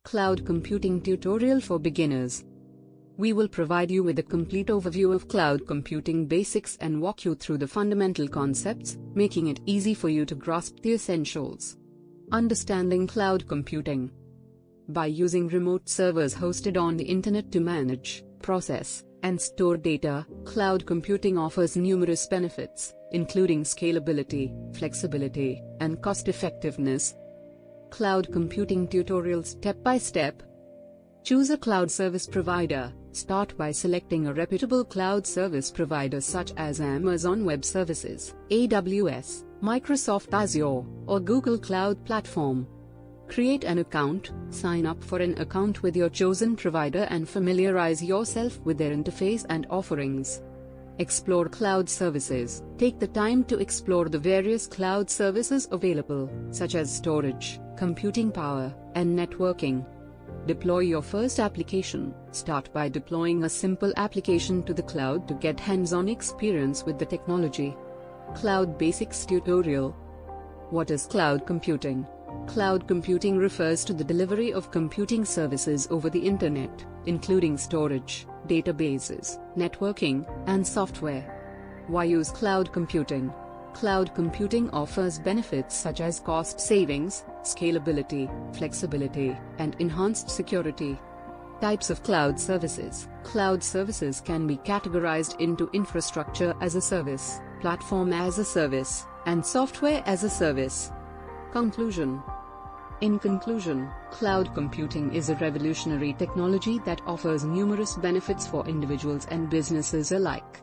Cloud Computing Tutorial for Beginners. We will provide you with a complete overview of cloud computing basics and walk you through the fundamental concepts, making it easy for you to grasp the essentials. Understanding cloud computing. By using remote servers hosted on the internet to manage, process, and store data, cloud computing offers numerous benefits, including scalability, flexibility, and cost-effectiveness. Cloud Computing Tutorial Step by Step. Choose a cloud service provider. Start by selecting a reputable cloud service provider such as Amazon Web Services, AWS, Microsoft Azure, or Google Cloud Platform. Create an account, sign up for an account with your chosen provider and familiarize yourself with their interface and offerings. Explore cloud services. Take the time to explore the various cloud services available, such as storage, computing power, and networking. Deploy your first application. Start by deploying a simple application to the cloud to get hands-on experience with the technology. Cloud Basics Tutorial. What is cloud computing? Cloud computing refers to the delivery of computing services over the internet, including storage, databases, networking, and software. Why use cloud computing? Cloud computing offers benefits such as cost savings, scalability, flexibility, and enhanced security. Types of cloud services. Cloud services can be categorized into infrastructure as a service, platform as a service, and software as a service. Conclusion. In conclusion, cloud computing is a revolutionary technology that offers numerous benefits for individuals and businesses alike.